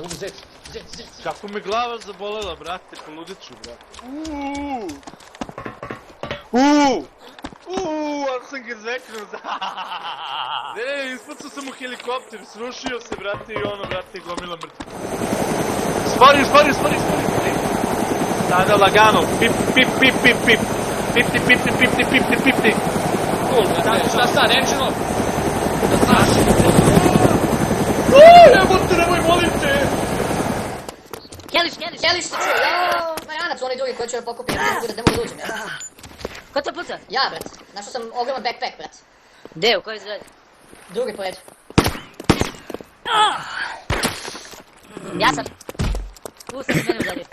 Evo ga zec. Kako me glava zabolela, brate, poludit ću, brate. Ali sam ga zveknuo za... Ne, ispucao sam u helikopter, srušio se, brate, i ono, brate, gomila mrtva. Spori! Sada lagano, pip. Pipti. Cool, brate, šta sad, Angelo? Da znaš. Jebote, nemoj, molim te! Keliš se čuje, jao, Marjanac, onaj drugi koji će me pokupiti, ne mogu da uđem, ja. Ko to puca? Ja, brat, našao sam ogroman backpack, brat. Gde, u kojoj zgradi? Drugi po redu. Ja sam. Sam mene udario.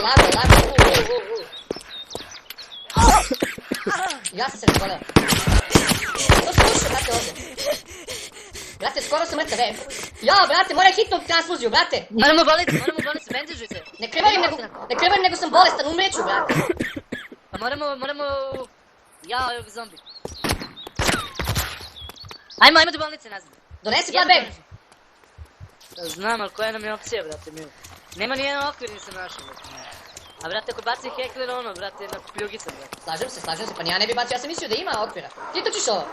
Lago. Ja sam se razboleo. To se ušao, brate, ovdje. Brate, skoro sam mrtav, Jao, brate, moram hitnu transfuziju, brate. Moramo boliti, bendežuj se. Ne krvarim, nego sam bolestan, umreću, brate. Pa moramo... Jao, evo ga zombi. Ajmo do bolnice nazad. Donesi plan B. Znam, ali koja nam je opcija, brate, milo. Nema nijedan okvir nisam našao, brate. A brate, ako baci hekler ono, brate, na pljugica, brate. Slažem se, pa ja ne bi bacio, ja sam mislio da ima okvira. Ti točiš ovo?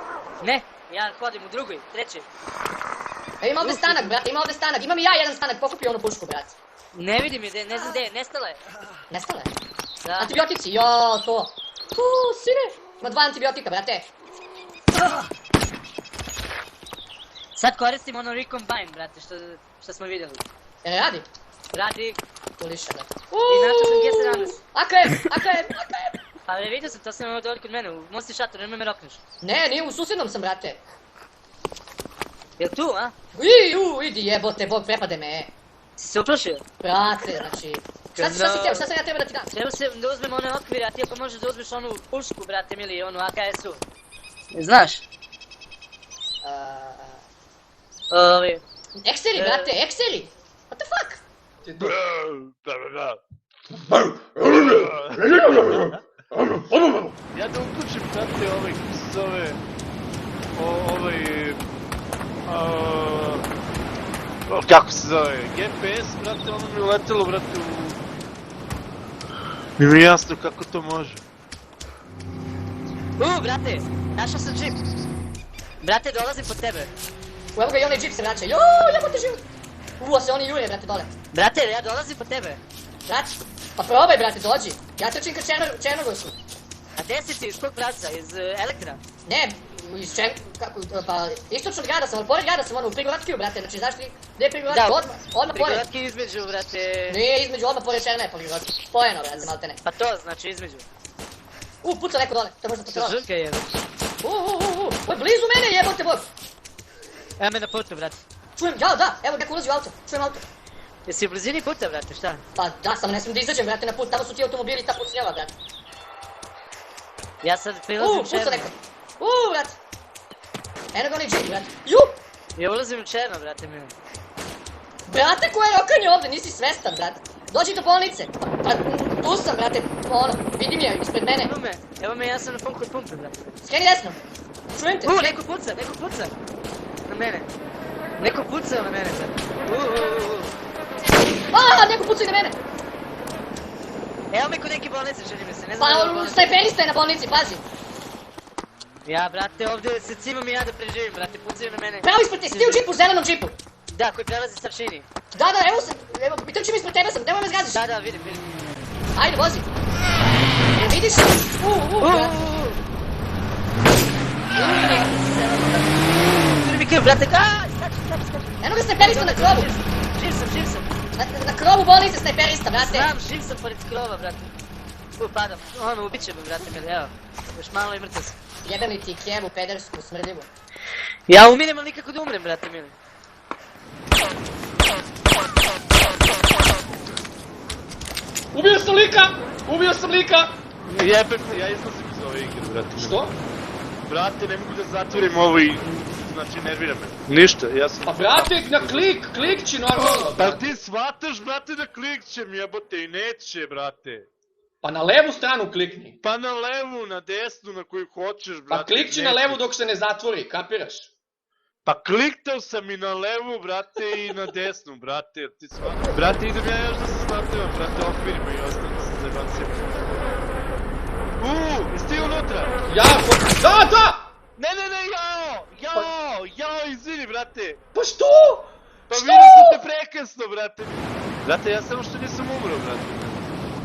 Ne, ja hodim u drugoj, trećoj. Ima ovdje stanak, brate, imam i ja jedan stanak, pokupi onu pušku, brate. Ne vidim je, ne znam gdje je, nestala je. Nestala je? Da. Antibiotici, jao, to. Sine, ima 2 antibiotika, brate. Sad koristim ono Recombine, brate, što smo vidjeli. Radi? Radi. Kuliša, brate. I našao sam G17. AKM. Pa vidio sam, to sam imao dovoljko od mene, u Mosti šatoru, nemoj me rokneš. Ne, nije u susjednom sam, brate. Jel tu, a? Idi jebote, Bog prepade me. Si se uplašio? Brate, znači... Šta si teo, šta sam ja treba da ti dam? Treba se da uzmem one okvire, a ti ako možeš da uzmeš onu pušku, brate, mili, onu AKS-u. Znaš? Ovi... Ekseri, brate, ekseri! What the fuck? Ja da uključim, brate, kako se zove... Kako se zove, GPS, brate, ono mi je uletelo, brate, u... Nije mi jasno kako to može. Brate, našao sam džip. Brate, dolazim po tebe. Evo ga i onaj džip se vraća, jebote život! A se oni jure, brate, dole. Brate, ja dolazim po tebe. Brate, pa probaj, brate, dođi. Ja trčim ka Černogorsu. A gdje si ti, iz kog pravca, iz Elektra? Ne, pa istočnog grada sam, ali pored grada sam, ono, u Prigoratkiju, brate, znači, znaš ti gdje je Prigoratki? Odmah pored. Prigoratki između, brate... Nije između, odmah pored Černe je Prigoratki. Spojeno, brate, maltene. Pa to znači između. Puca neko dole, to možda potrova. Žrka je. Ovo je blizu mene, jebote Bog. Evo me na putu, brate. Čujem, da, evo neko ulazi u auto, čujem auto. Jesi u blizini puta, brate, šta? Pa da, samo ne smijem da izađem, brate, na put, tamo su ti automobili, ta pucnjava, brate. Ja sad prilazim puca černo. neko. Brate. Eno ga onaj džip, brate. Ja ulazim u černo, brate, milo. Brate, koje je okrenje ovdje, nisi svestan, brate. Dođi do bolnice. Pa, tu sam, brate, ono, vidim je, ispred mene. Evo me, ja sam na kod pumpe, brate. Skreni desno. Čujem te. Neko puca. Na mene. Neko puca na mene, brate. Neko puca i na mene. Evo me kod neke bolnice, čini mi se, ne znam da je Pa, bolnice. snajperista je na bolnici, pazi. Ja, brate, ovdje se cimam i ja da preživim, brate, pucaju na mene. Pravo ispred te, si ti u džipu, zelenom džipu. Da, koji prelazi Staršini. Da, evo, trčim ispred tebe sam, nemoj me zgaziš. Da, vidim. Ajde, vozi. Vidiš? Brate. Mi krv, brate, skači. Eno ga snajperista na krovu. Živ sam. Na krovu bolnice snajperista, brate. Znam, živ sam pored krova, brate. Padam. Ono, ubit će me, brate, evo. Još malo i mrtav sam. Jebem li ti kevu, pedersku, smrdljivu. Ja umirem, ali nikako da umrem, brate, mili. Ubio sam lika! Jebem se, ja izlazim iz ove igre, brate. Što? Brate, ne mogu da zatvorim ovo i... Znači, nervira me. Ništa, ja sam... Pa brate, na klikći normalno. Pa ti shvataš, brate, da klikćem, jebote, i neće, brate. Pa na levu stranu klikni. Pa na levu, na desnu, na koju hoćeš, brate. Pa klikći na levu dok se ne zatvori, kapiraš? Pa kliktao sam i na levu, brate, i na desnu, brate, jer ti shvatim. Brate, idem ja još da se smartivam, brate, okvirima i ostane se zabacijem. Jesi ti unutra? Ja, da! Ne, jao, izvini, brate. Pa što? Pa vidio sam te prekasno, brate. Brate, ja samo što nisam umro, brate.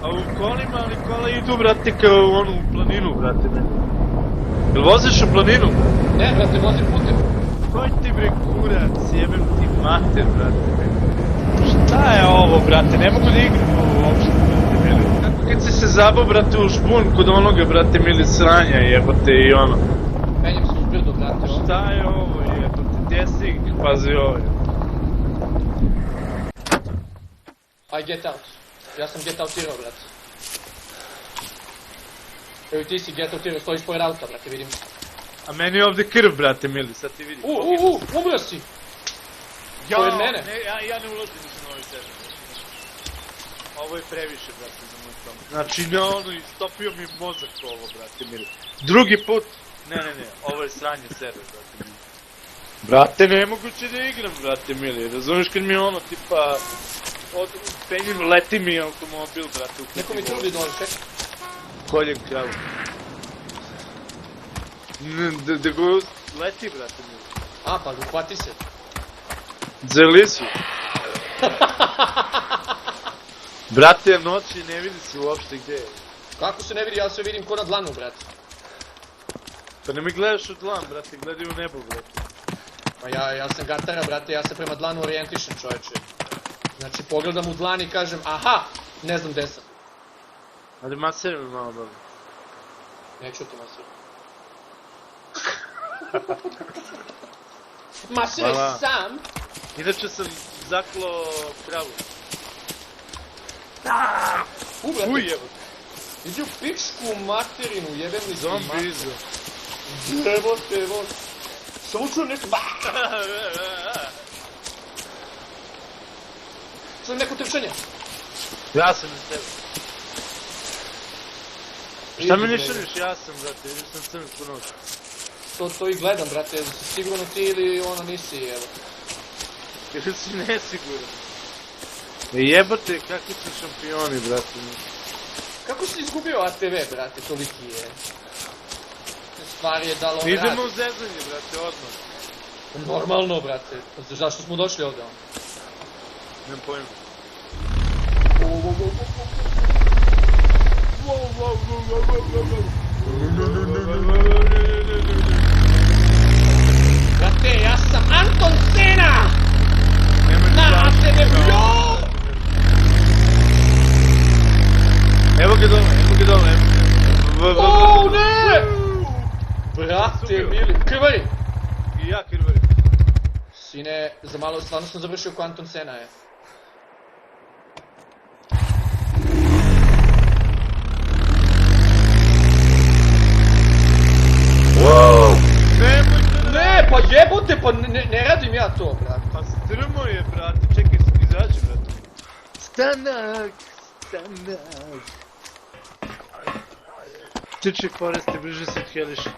A u kolima, ali kola idu, brate, kao u onu planinu, brate. Jel voziš u planinu? Ne, brate, vozim putem. Koji ti bre kurac, jebem ti mater, brate. Šta je ovo, brate, ne mogu da igram ovo uopšte, brate. Kako kad si se zabao, brate, u žbun kod onoga, brate, mili sranja, jebote, i ono. Penjem se u brdo, brate. Šta je ovo, jebote, gdje si, pazi ovo. I get out. Ja sam get outirao, brate. Evo i ti si get outirao, stojiš pored auta, brate, vidim. A meni je ovdje krv, brate, mili, sad ti vidim. Umro si! Pored mene? Ja ne ulazim u ovaj sebe. Ovo je previše, brate, za moj stomak. Znači, ne ono, istopio mi mozak ovo, brate, mili. Drugi put, ne, ovo je sranje sebe, brate, mili. Brate, nemoguće da igram, brate, mili, razumiješ kad mi je ono, tipa, od penjem leti mi automobil, brate, u Neko mi trubi dole, čekaj. koljem kravu. Da go leti, brate, mili. A, pa uhvati se. Zeli su. Brate, noći ne vidi se uopšte gdje je. Kako se ne vidi, ja se vidim ko na dlanu, brate. Pa ne mi gledaš u dlan, brate, gledaj u nebo, brate. Pa ja sam gatara, brate, ja se prema dlanu orijentišem, čoveče. Znači, pogledam u dlan i kažem, aha, ne znam gde sam. Ali masere mi malo dobro. Neću ti masirati. Masiraj Hvala. se sam. Inače sam zaklo kravu. Brate, Uj, evo. idi u pičku materinu, jebem li Zombi izu. Jebote, evo. Samo čujem nešto, čujem neko trčanje. Ja sam iz tebe. Šta me ne širiš? Ja sam, brate, vidiš sam crn ko noć. To i gledam, brate, sigurno ti ili ono nisi, evo. Ili si nesiguran. Jebate, kakvi su šampioni, brate. Kako si izgubio ATV, brate, toliki je? Stvar je da li on Idemo radi. u zezanje, brate, odmah. Normalno, brate. Zašto smo došli ovdje, on? Nemam pojma. Brate, ja sam Anton Sena! Na ATV, Evo ga dole, O, ne! Brate, mili, krvari! I ja krvarim. Sine, za malo, stvarno sam završio ko Anton Sena, je. Ne, pa jebote, pa ne radim ja to, brate. Pa strmo je, brate, čekaj, izađi, brate. Stanak. Tiči Foreste, bliži se od Heliša.